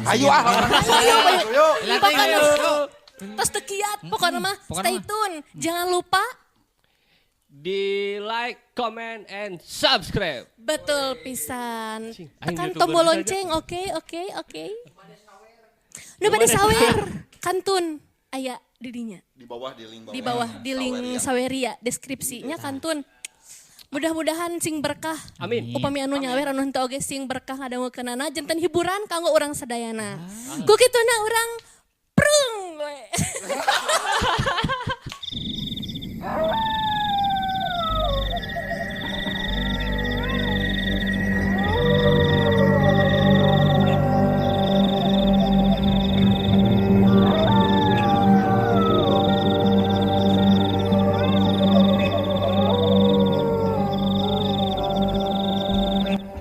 Ayo Pokoknya terus tekiat pokoknya mah stay tune. Jangan lupa di like, comment, and subscribe. betul pisan. Tekan YouTuber tombol saja. lonceng, oke. Nu pada sawer kantun aya didinya. di bawah di link Di bawah di link Saweria deskripsinya kantun. Mudah-mudahan sing berkah. Amin. Upami anu nyawer anu henteu oge sing berkah ngadangukeunana janten hiburan kanggo urang sadayana. Ku kituna urang prung we.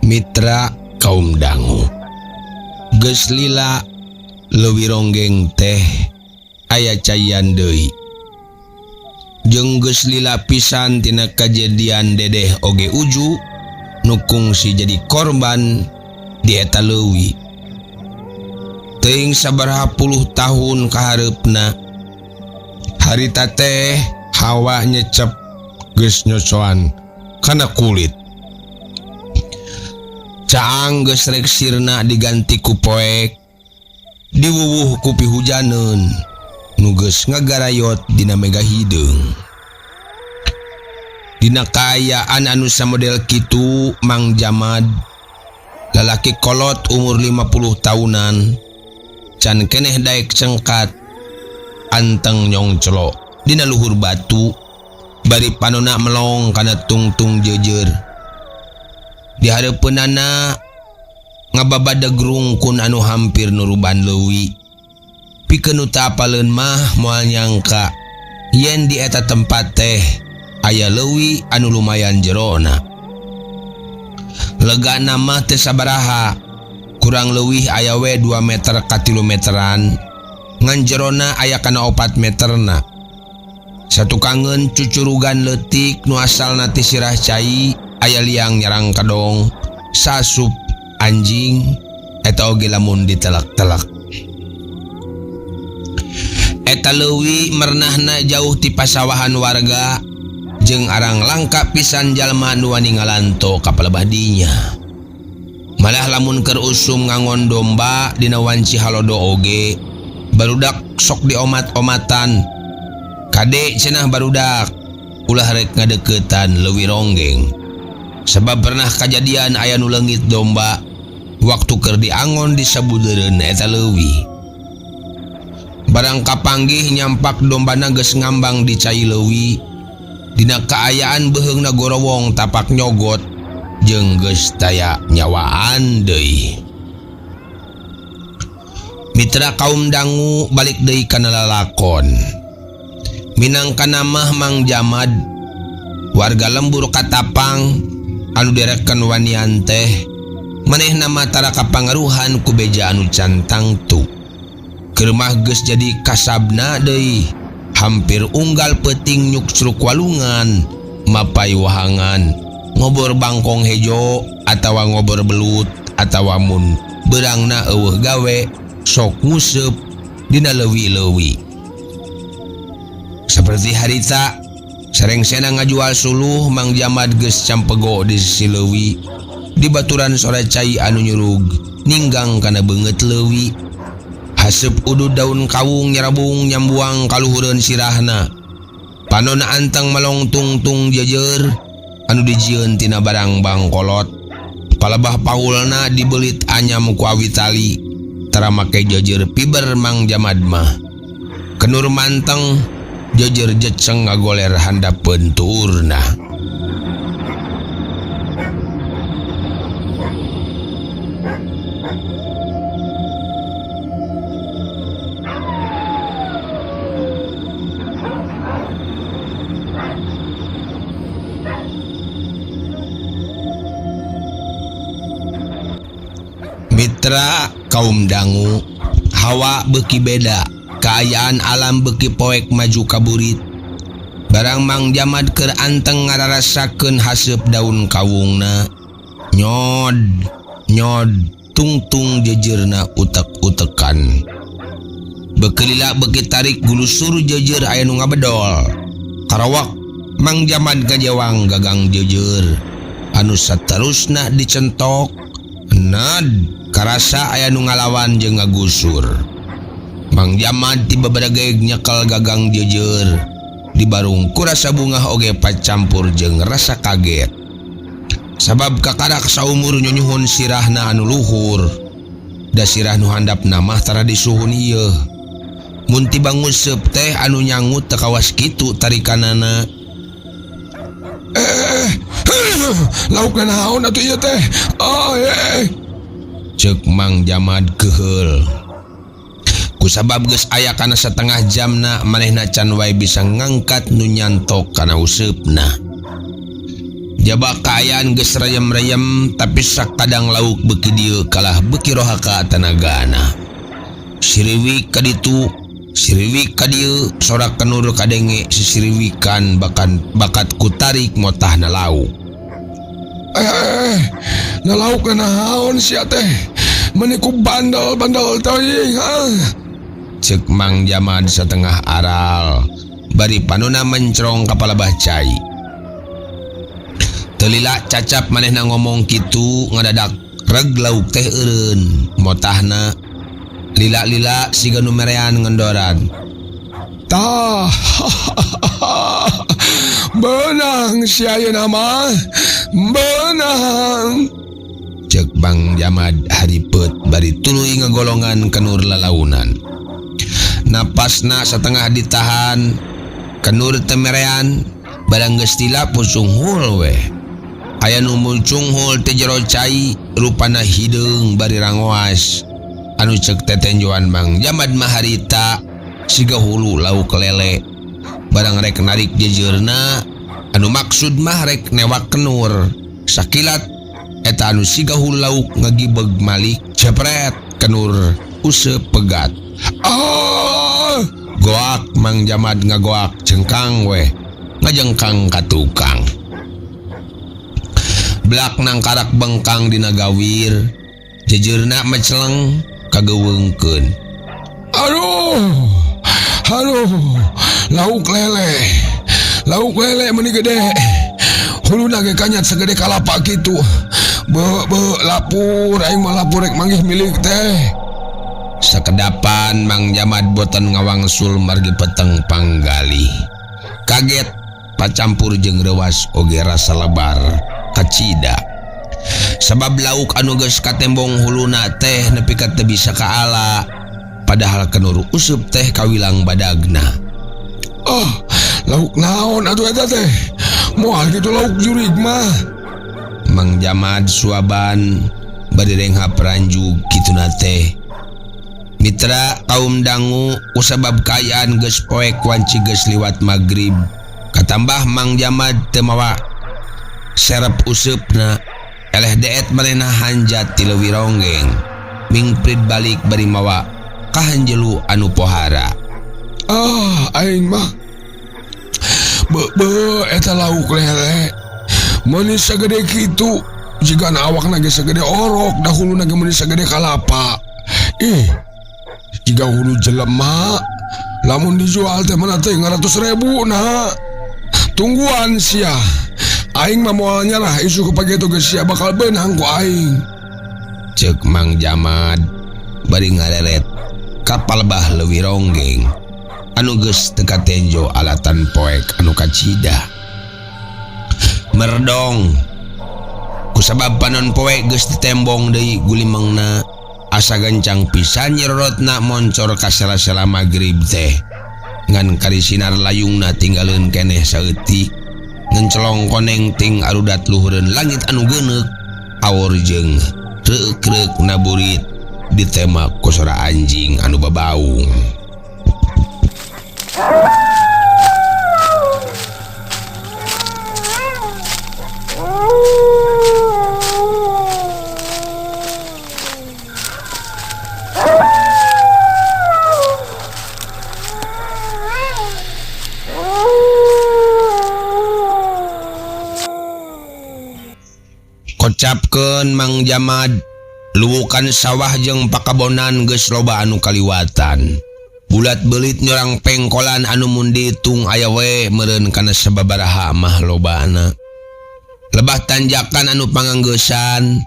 Mitra kaum dangu geus lila leuwih ronggeng teh aya cayan deui jeung geus lila pisan tina kajadian dedeh oge uju nu kungsi jadi korban di eta leuwih teuing sabaraha puluh tahun kahareupna harita teh hawa nyecep geus nyocoan kana kulit caang geus rek sirna diganti ku poek diwuwuh ku pihujaneun nu geus ngagarayot dina mega hideung dina kaayaan anu samodel kitu Mang Jamad lalaki kolot umur 50 tahunan can keneh daek cengkat anteng nyongclo dina luhur batu bari panonna melong kana tungtung jejer di hareupeunana ngababadag rungkun anu hampir nuruban leuwih pikeun nu teu apaleun mah moal nyangka yen di eta tempat teh aya leuwih anu lumayan jerona legana mah teu sabaraha kurang leuwih aya we 2 meter ka 3 meteran ngan jerona aya kana 4 meterna satukangeun cucurugan leutik nu asalna ti sirah cai aya liang nyerang kadong sasup anjing eta oge lamun ditelak-telak eta leuwih mernahna jauh ti pasawahan warga jeung arang langka pisan jalma nu wani ngalanto ka palebah dinya malah lamun keur usum ngangon domba dina wanci halodo oge barudak sok diomat-omatan kade cenah barudak ulah rek ngadeuketan leuwih ronggeng sebab pernah kejadian aya nu leungit domba waktu keur diangon di sabudeureun eta leuwih barang kapanggih nyampak dombana geus ngambang di cai leuwih dina kaayaan beheungna gorowong tapak nyogot jeung geus taya nyawaan deui mitra kaum dangu balik deui kana lalakon minangkana mah Mang Jamad warga lembur Katapang anu dereken wanian teh manehna matara kapangaruhan ku beja anu cantang tu keur mah geus jadi kasabna deui hampir unggal peuting nyuksruk walungan mapai wahangan ngobor bangkong hejo atawa ngobor belut atawa mun beurangna eueuh gawe sok nguseup dina leuwih-leuwih seperti harita sarengsena ngajual suluh Mang Jamad geus campego di sisi leuwih di baturan sore cai anu nyurug ninggang kana beungeut leuwih haseup udud daun kawung nyarabung nyambuang kaluhureun sirahna panonna anteng melong tungtung jejer anu dijieun tina barang bangkolot palebah paulna dibelit anyam ku awi tali tara make jejer piber Mang Jamad mah kenur manteng jejer jeceng ngagoler handapeun tuurna mitra kaum dangu hawa beuki beda kaayaan alam beuki poek maju kaburit barang Mang Jamad keur anteng ngararasakeun haseup daun kawungna nyod tungtung jejerna utek utekan. Bekelila beki tarik gulusur jejer aya nu ngabedol. Karawak Mang Jamad kajewang gagang jejer. Anu saterusna dicentok. Nad karasa aya nu ngalawan jeung ngagusur. Mang Jamad tiba badageg nyekel gagang jejer. Dibarung ku rasa bungah oge pacampur jeung rasa kaget. Sabab kakarak saumur nyonyuhun sirahna anu luhur. Da sirah nu handapna mah tara disuhun ieu. Mun tiba nguseup teh anu nyangut teu kawas kitu tarikanana. Lauk naon atuh ieu teh? Ceuk Mang Jamad keheul. Kusabab geus aya kana setengah jamna manehna can wae bisa ngangkat nu nyantok kana useupna. Jaba kaayaan geus rayem-rayem tapi sakadang lauk beuki dieu kalah beuki rohaka tanagana. Siriwik ka ditu, siriwik ka dieu, sorak kenur kadenge sisiriwikan bakat kutarik motahna lauk. Na lauk naon sia teh? Meniku bandel-bandel teuing Ceuk Mang Jamad setengah aral bari panuna mencrong ka palebah cai. Teu lila cacap manehna ngomong kitu ngadadak reg lauk teh eureun. Motahna lila-lila siga nu merean ngendoran. Tah. Benang si ayeuna mah. Benang. Ceuk Mang Jamad haripeut bari tuluy ngagolongan kenur lalaunan. Napasna setengah ditahan, kenur temerean, barang geus tila pusung hul we. Aya nu muncung hul teh jero cai, rupana hideung bari rangoas. Anu ceuk tetenjoan Mang Jamad mah harita siga hulu lauk lele. Barang rek narik jejeurna, anu maksud mah rek newak kenur. Sakilat eta anu siga hulu lauk ngagibeg malik, cepret kenur useup pegat. Goak Mang Jamad ngagoak cengkang we ngajengkang ka tukang. Blak nang karak bengkang dina gawir, jejeurna meceleng kageweungkeun. Aduh, lauk lele meuni gede. Huluna ge kanyat sagede kalapa kitu. Lapur aing mah lapur rek manggih milik teh. Sakedapan Mang Jamad boten ngawangsul margi peteng panggali. Kaget pacampur jeung reuwas oge rasa lebar kacida. Sabab lauk anu geus katembong huluna teh nepi ka teu bisa kaala. Padahal kenur useup teh kawilang badagna. Lauk naon atuh eta teh? Moal kitu lauk jurig mah. Mang Jamad suaban bari renghap ranjug kituna teh. Mitra kaum dangu kusabab kaayaan geus poek wanci geus liwat magrib. Katambah Mang Jamad teu mawa serep useupna. Eleh deet manehna hanjat ti leuwih ronggeng. Mingprid balik bari mawa kahanjelu anu pohara. Aing mah eta lauk lele. Meuni sagede kitu, jigana awakna ge sagede orok, dahuluna ge meuni sagede kalapa. Jika hulu jelema, lamun dijual teh mana teh 500.000 na. Tungguan sia. Aing mah moal nyarah isu kapage itu geus sia bakal beunang ku aing. Ceuk Mang Jamad bari ngareret ka palebah leuwih ronggeng anu geus teu katenjo alatan poek anu kacida. Merdong. Kusabab panon poek geus ditembong deui gulimengna. Asa gancang pisan nyerorotna moncor ka sela-sela magrib teh. Ngan kari sinar layungna tinggalkeun keneh saeutik. Ngencelong koneng ting arudat luhureun langit anu geuneuk. Awor jeung reuk-reuk naburit ditema ku sora anjing anu babaung. Kocapkeun Mang Jamad luwukan sawah jeung pakabonan geus loba anu kaliwatan. Bulat belit nyorang pengkolan anu mun dihitung aya we meureun kana sababaraha mah lobana. Lebah tanjakan anu panganggeusan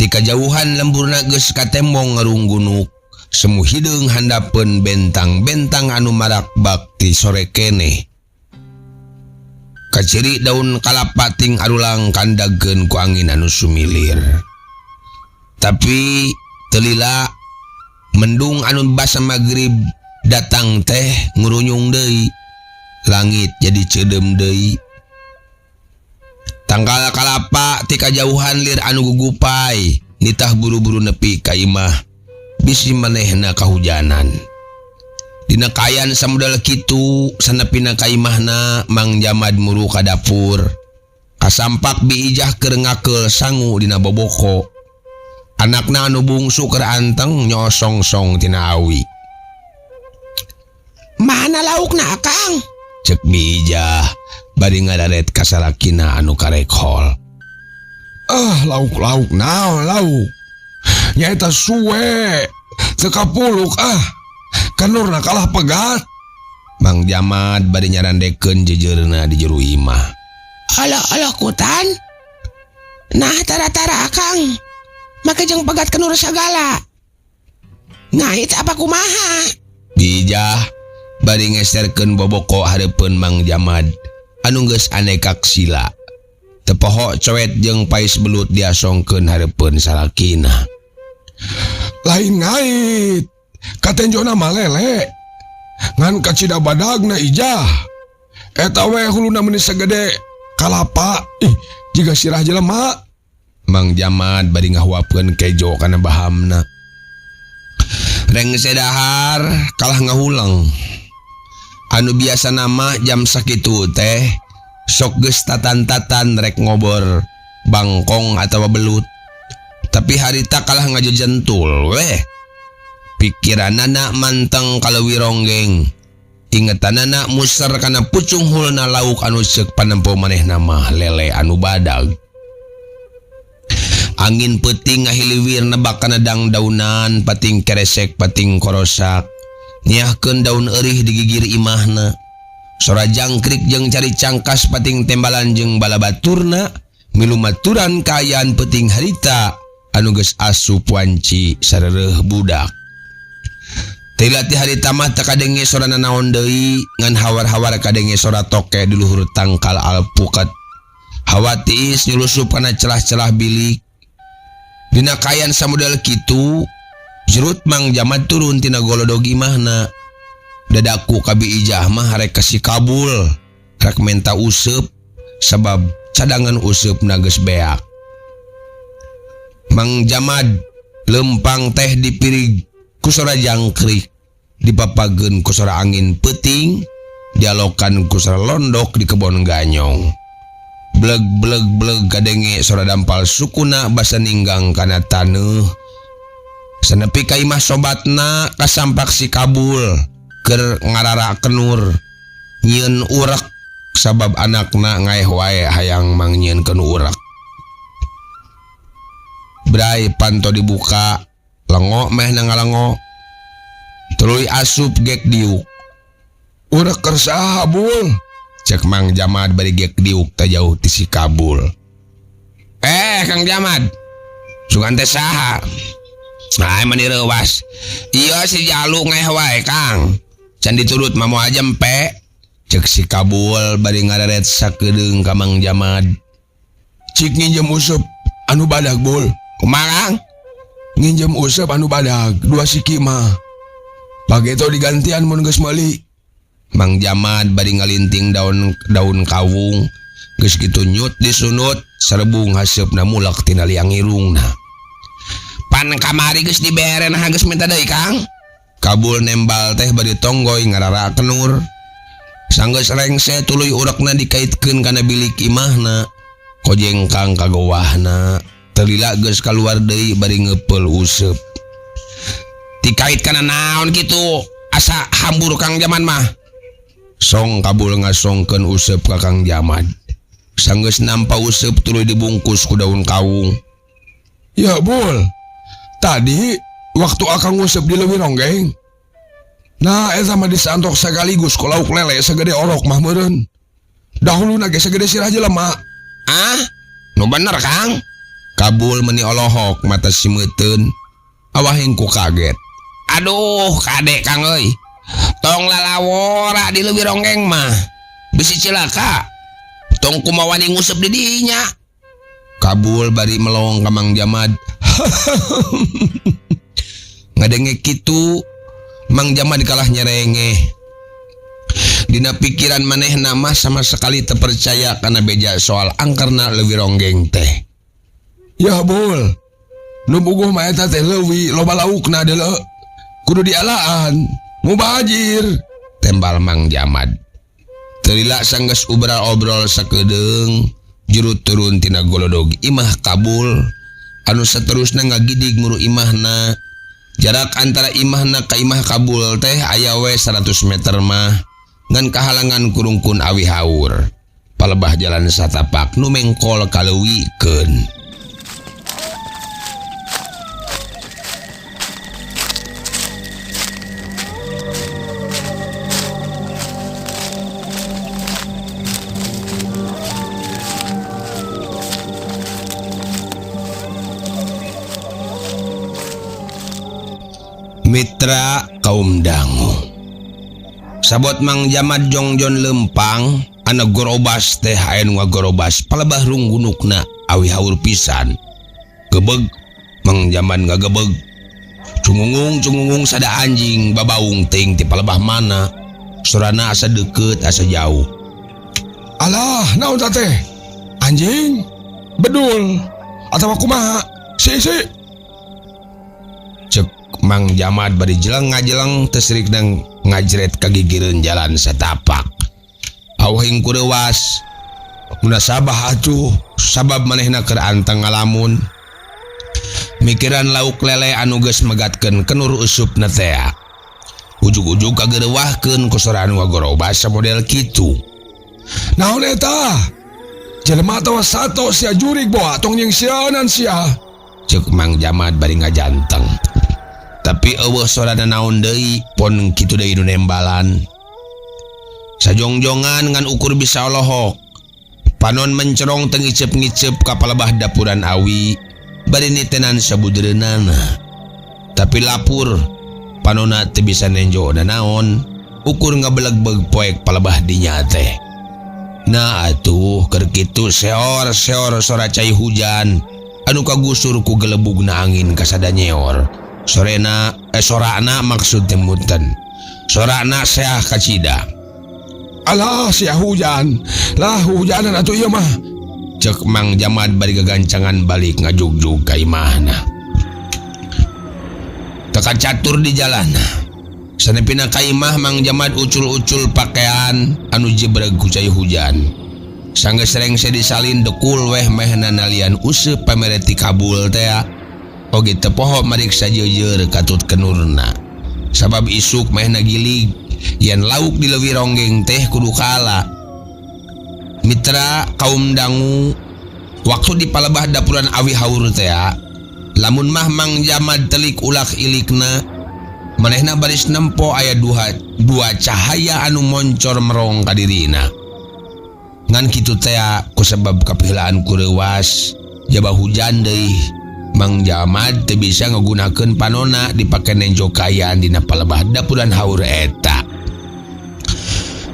ti kajauhan lemburna geus katembong ngarunggunuk. Semu hideung handapeun bentang-bentang anu marakbak ti sore kene. Kaciri daun kalapa ting arulang kandagkeun ku angin anu sumilir. Tapi telila mendung anu basa magrib datang teh ngurunyung deui. Langit jadi ceudem deui. Tangkal kalapa ti kajauhan lir anu gugupay nitah buru-buru nepi ka imah bisi manehna kahujanan. Dina kayan samudal kitu sanepina ka imahna Mang Jamad muru ka dapur kasampak biijah keur ngakeul sangu dina boboko. Anakna anu bungsu keur anteng nyosong-song tina awi. "Mana laukna Akang?" cek biijah bari ngadaret ka salakina anu karek hol. Lauk-lauk naon lauk? Nyaeta suwe, teu kapuluk kanurna kalah pegat. Mang Jamad bari nyarandekeun jejeurna di jero imah. Aloh kutan. Nah tara-tara Akang. Make jeung pegat kenur sagala. Ngait apa kumaha? Bijah bari ngeserkeun boboko hareupeun Mang Jamad anu geus anekak sila. Teu poho coet jeung pais belut diasongkeun hareupeun salakina. Lain ngait, katenjona malele. Ngan kacida badagna ijah. Eta we huluna meuni sagede kalapa. Jiga sirah jelema. Mang Jamad bari ngahuapkeun kejo kana bahamna. Reng sedahar kalah ngahulang. Anu biasa nama jam sakitu teh sok geus tatan-tatan rek ngobor bangkong atawa belut. Tapi harita kalah ngajejentul weh. Pikiranana manteng kaleuwi ronggeng. Ingetanana muser kana pucung hulna lauk anu ceuk panempo manehna mah lele anu badag. Angin peuting ngahiliwir nebak kana dangdaunan pating keresek pating korosak. Nyiahkeun daun eurih di gigir imahna. Sora jangkrik jeung cari cangkas pating tembalan jeung balabaturna milu maturan kaayaan peuting harita anu geus asup wanci sareureuk budak. Tila ti harita mah teu kadenge sora nanaon deui ngan hawar-hawar kadenge sora toke di luhur tangkal alpukat. Hawa tiis nyulusup kana celah-celah bilik. Dina kayan samudal kitu jerut Mang Jamad turun tina golodog imahna. Dadaku ka biijah mah rek kasih kabul rek menta useup sabab cadangan useupna geus beak. Mang Jamad lempang teh dipirig ku sora jangkrik, dipapageun ku sora angin peuting, dialokan ku sora londok di kebon ganyong. Bleg bleg bleg kadenge sora dampal sukuna basa ninggang kana taneuh. Sanepi ka imah sobatna kasampak si kabul keur ngarara kenur nyieun urek sabab anakna ngaeh wae hayang mangnyieunkeun urek. Brai panto dibuka lengo meh na ngalengo tuluy asup gek diuk. Urek keur saha Bul? Cek Mang Jamad bari gek diuk teh jauh ti si kabul. Kang Jamad, sugan teh saha? Ai mani reuwas. Ieu si Jalu ngaeh wae Kang. Can diturut mah moal jempe. Cek si kabul bari ngararet sakedeung ka Mang Jamad. Cik nginjem useup anu badag Bul. Kumaha Kang? Nginjem useup anu badag 2 siki mah. Pageto digantian mun geus meuli. Mang Jamad bari ngalinting daun kawung. Geus kitu nyut disunut sarebung haseupna mulak tina liang irungna. Pan kamari geus dibere nah geus minta deui Kang. Kabul nembal teh bari tonggoy ngarara kenur. Sanggeus rengse tuluy urekna dikaitkeun kana bilik imahna. Kojengkang kagowahna. Telila geus kaluar deui bari ngeupel useup. Dikait kana naon kitu? Asa hambur Kang Jamad mah. Song kabul ngasongkeun useup ka Kang Jamad. Sanggeus nampa useup tuluy dibungkus ku daun kawung. Ya Bul, Tadi waktu akang ngusep di leuwih ronggeng. Nah, eta mah disantok sekaligus ku lauk lele segede orok mah meureun. Dahuluna ge segede sirah jelema. Ah, nu bener Kang. Kabul meni olohok mata si meuteun. Awahing ku kaget. Aduh, kade Kang euy. Tong lalawora di leuwih ronggeng mah. Bisi cilaka. Tong kumaha wani ngusep di dinya. Kabul bari melong ka Mang Jamad. Ngadenge kitu, Mang Jamad kalah nyerengeh. Dina pikiran manehna mah sama sekali teu percaya kana beja soal angkerna leuwih ronggeng teh. Ya Bul, nu buguh mah eta teh leuwih loba laukna deuleu. Kudu dialaan, mubajir. Tembal Mang Jamad. Terila sanggeus obrol sakedeung, juru turun tina golodog imah Kabul. Anu saterusna ngagidig muru imahna. Jarak antara imahna ka imah Kabul teh aya we 100 meter mah. Ngan kahalangan kurungkun awi haur. Palebah jalan satapak nu mengkol kaleuwikeun. Mitra kaum dangu. Sabot Mang Jamad jongjon lempang, anak gorobas teh aya nu ngagorobas palebah runggunukna awi haur pisan. Gebeg Mang Jamad ngagebeg. Cungungung sada anjing babaung ting ti palebah mana. Surana asa deukeut asa jauh. Alah, naon teh? Anjing? Bedul? Atawa kumaha? Si. Cek Mang Jamad bari jeleng tesrik nang ngajret kagigireun jalan satapak. Awahing kurewas munasabah atuh sabab manehna keur anteng ngalamun. Mikiran lauk lele anu geus megatkeun kenur usupna teh. Ujug-ujug kageureuwahkeun ku sora anu ngagorobas model kitu. Naon eta? Jelema atawa sato sia jurig boa tong nyengsianan sia. Cek Mang Jamad bari ngajanteng. Tapi eueuh sorana naon deui pon kitu deui nu nembalan. Sajongjongan ngan ukur bisa lohok. Panon mencerong teu ngicep-ngicep ka palebah dapuran awi bari nitenan sabudereunana. Tapi lapur panonna teu bisa nenjo da naon, ukur ngabeleg-beg poek palebah dinya teh. Nah atuh keur kitu seor sora cai hujan anu kagusur ku gelebugna angin kasada nyeor. Sorana maksud temutan. Sorana seah kacida. Alah sia hujan. Lah hujanan atuh ieu mah. Cek Mang Jamad bari gagancangan balik ngajugjug ka imahna. Teka catur di jalanna. Sanepina ka imah Mang Jamad ucul-ucul pakaian anu jebreg ku cai hujan. Sanggeus rengse disalin dekul weh mehna nalian useup pamere ti Kabul teh. Oge teu poho mariksa jeujeur katut kenurna. Sabab isuk mehna gilig yen lauk di leuwih ronggeng teh kudu kala. Mitra kaum dangu, waktu di palebah dapuran awi haur teh, lamun mah Mang Jamad telik ulah ilikna, manehna baris nempo aya dua cahaya anu moncor merong ka dirina. Ngan kitu teh kusabab kapihelaan kurewas, jaba hujan deui. Mang Jamad teu bisa ngagunakeun panonna dipake nenjo kayaan dina palebah dapuran haur eta.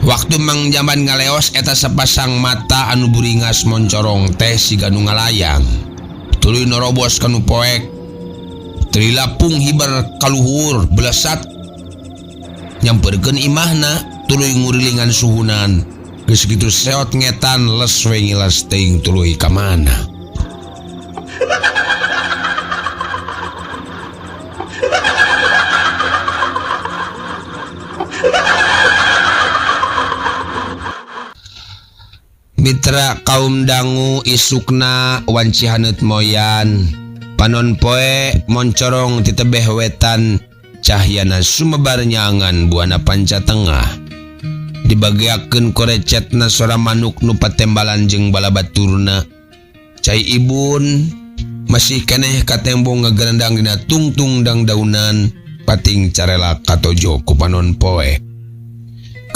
Waktu Mang Jamad ngaleos eta sapasang mata anu buringas moncorong teh siga nu ngalayang. Tuluy norobos kanu poek. Trilapung hiber kaluhur belesat. Nyamperkeun imahna tuluy ngurilingan suhunan. Geus kitu seot ngetan les we ngilas teuing tuluy ka mana. Mitra kaum dangu isukna wanci haneut moyan. Panon poe moncorong ti tebeh wetan cahyana sumebar nyangan buana panca tengah. Dibagiakeun korecetna sora manuk nu patembalan jeung balabaturna. Cai ibun masih keneh katembong ngagerendang dina tungtung dang daunan pating carela katojo ku panon poe.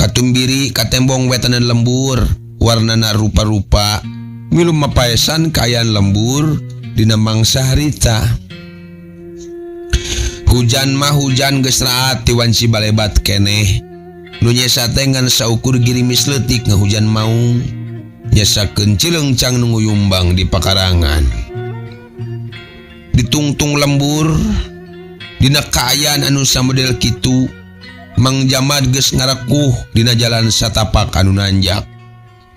Katumbiri katembong wetanan lembur warnana rupa-rupa milu mapaesan kayan lembur dina mangsa harita. Hujan mah hujan geus raat ti wanci balebat keneh. Nu nyesa teh ngan saukur girimis leutik ngahujan maung. Nyesakeun cileungcang nu nguyumbang di pakarangan. Ditungtung lembur dina kaayaan anu samodel kitu Mang Jamad geus ngarakuh dina jalan satapak anu nanjak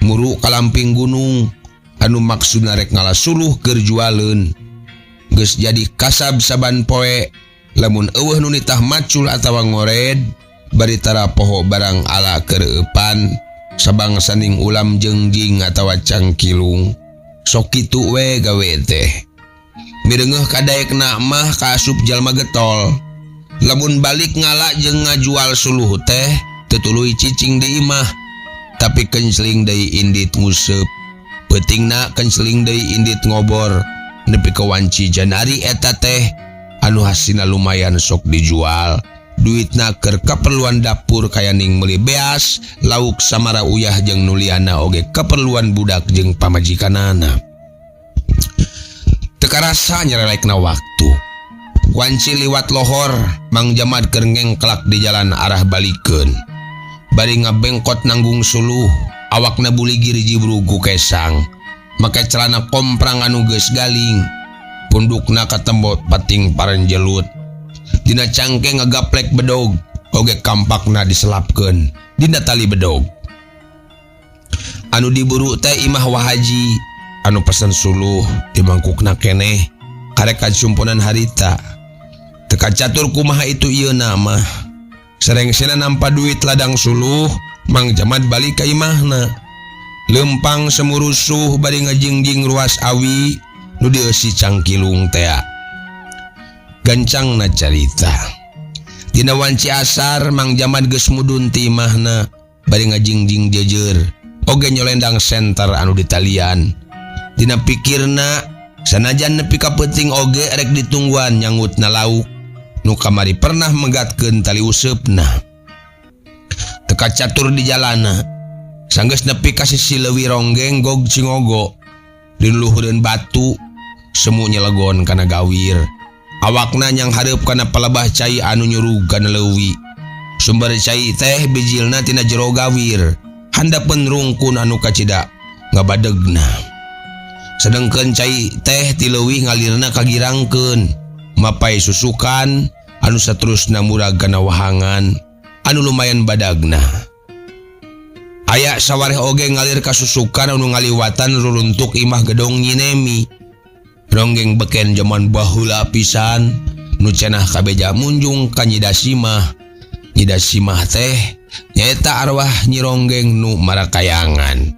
muru ka lamping gunung anu maksudna rek ngalasuluh keur jualeun. Geus jadi kasab saban poe lamun eueuh nu nitah macul atawa ngored bari tara poho barang ala keur eupan sabang saning ulam jengjing atawa cangkilung. Sok kitu we gawe teh. Mireungeuh kadaekna mah kaasup jalma getol. Lamun balik ngala jeung ngajual suluh teh teu tuluy cicing deui imah. Tapi kenceling deui indit nguseup. Peutingna kenceling deui indit ngobor. Nepi ka wanci janari eta teh anu hasilna lumayan sok dijual. Duitna keur kaperluan dapur kayaning meuli beas, lauk samara uyah jeung nuliana oge kaperluan budak jeung pamajikanana. Teu karasa nyarelekna waktu. Wanci liwat lohor, Mang Jamad keur ngengklak di jalan arah balikeun. Bari ngabengkot nanggung suluh, awakna buligir jibrugu kesang. Make celana komprang anu geus galing. Pundukna katembot pating parenjelut. Dina cangkeng ngagaplek bedog, oge kampakna diselapkeun dina tali bedog. Anu diburu teh imah wahaji, anu pesen suluh di mangkukna keneh karek kacumpunan harita. Teka catur kumaha itu ieu nama. Serengsena nampa duit ladang suluh, Mang Jamad balik ka imahna. Lempang semurusuh bari ngajingjing ruas awi nu dieusi cangkilung teh. Gancangna carita. Dina wanci asar Mang Jamad geus mudun ti imahna bari ngajingjing jejer oge nyolendang senter anu ditalian. Dina pikirna sanajan nepi ka peuting oge rek ditungguan nyangutna lauk nu kamari pernah megatkeun tali useupna. Teka catur di jalana sanggeus nepi ka sisi leuwih ronggeng gog cingogo di luhureun batu semu nyelegon kana gawir. Awakna nyang hareup kana palebah cai anu nyurug kana leuwih. Sumber cai teh bijilna tina jero gawir handapeun rungkun anu kacida ngabadegna. Sedengkeun cai teh ti leuwih ngalirna kagirangkeun mapai susukan anu saterusna murag kana wahangan anu lumayan badagna. Aya sawareh oge ngalir ka susukan anu ngaliwatan ruruntuk imah gedong Nyinemi. Ronggeng beken zaman baheula pisan nu cenah kabeja munjung ka Nyi Dasimah. Nyi Dasimah teh nyaeta arwah Nyi Ronggeng nu marakayangan.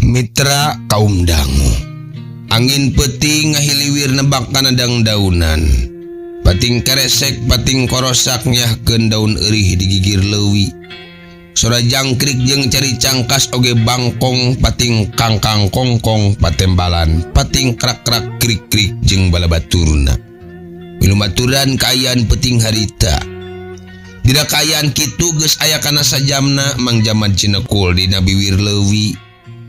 Mitra kaum dangu. Angin peuting ngahiliwir nebak kana dang-daunan. Pating keresek pating korosak nyahkeun daun eurih di gigir leuwih. Sora jangkrik jeung cari cangkas oge bangkong pating kangkang kongkong patembalan pating krak-krak krik-krik jeung balabaturna. Minumaturan kaayaan peuting harita. Dina kaayaan kitu geus aya kana sajamna Mang Jamad cinekul dina biwir leuwih.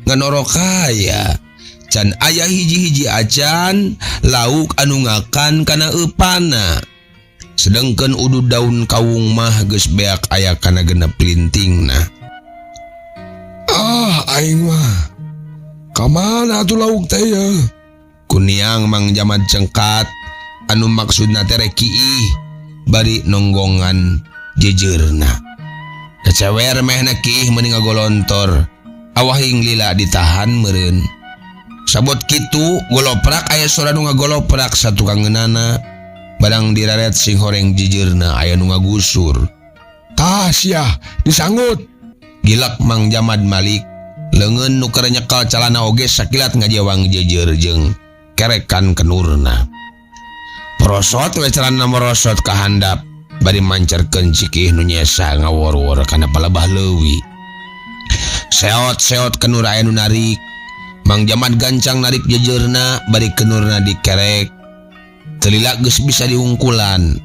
Nganoro kaya can aya hiji-hiji acan lauk anu ngakan kana eupana. Sedengkeun udud daun kawung mah geus beak aya kana genep lintingna. Aing mah kamana atuh lauk teh ya? Kuniang Mang Jamad cengkat anu maksudna teh rek kiih bari nonggongan jejeurna. Kecewer mehna kiih meuning ngagolontor awahing lila ditahan meureun. Sabot kitu goloprak aya suara nu ngagoloprak satukangeunana barang diraret sing horeng jejeurna aya nu ngagusur. Tah sia disanggut. Gilak Mang Jamad Malik leungeun nu keur nyekal calana oge sakilat ngajawang jejer jeung kerekan kenurna. Prosot we calana merosot ka handap bari mancerkeun cikih nu nyesa ngawor-wor kana palebah leuwih. Seot-seot kenur aya nu narik. Mang Jamad gancang narik jejeurna bari kenurna dikerek. Teu lila geus bisa diungkulan.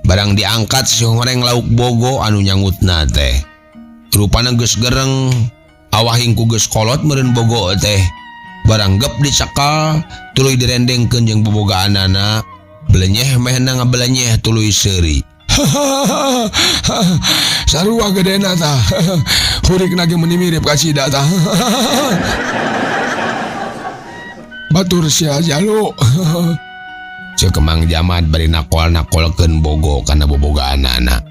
Barang diangkat si horeng lauk bogo anu nyangutna teh. Rupana geus gereng, awahing ku geus kolot meureun bogo teh. Barang gep dicakal, tuluy direndengkeun jeung bobogaanana, belenyeh mehna ngabelenyeh tuluy seuri. Sarua gedena tah. Hurikna ge meuni mirip ka cida tah. Batur sia jalo. Ceuk Mang Jamad bari nakol-nakolkeun bogo kana bobogaanana.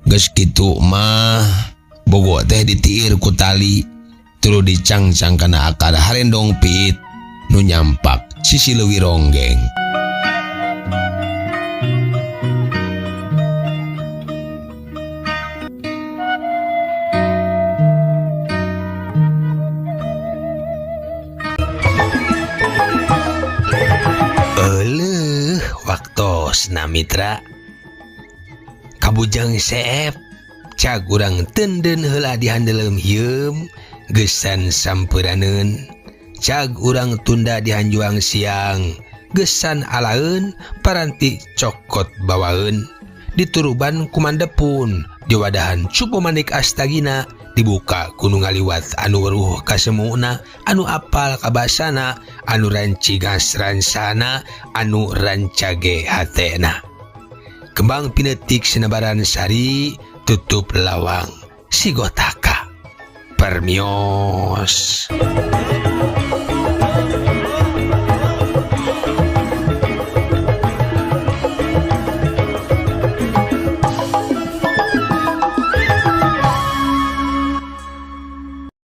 Geus kitu mah bogo teh ditiir ku tali tuluy dicangcang kana akar harendong piit nu nyampak sisi leuwih ronggeng. Waktos na mitra kabujang seep cag urang tenden heula dihandeleum hieum gesan sampuraneun cag urang tunda dihanjuang siang gesan alaeun paranti cokot bawaeun dituruban kumandepun diwadahan cupo manik astagina dibuka kuno ngaliwat anu weruh kasemuna anu apal kabasana anu rancigas ransana anu rancage hatena kembang pinetik sinebaran sari tutup lawang sigotaka permios.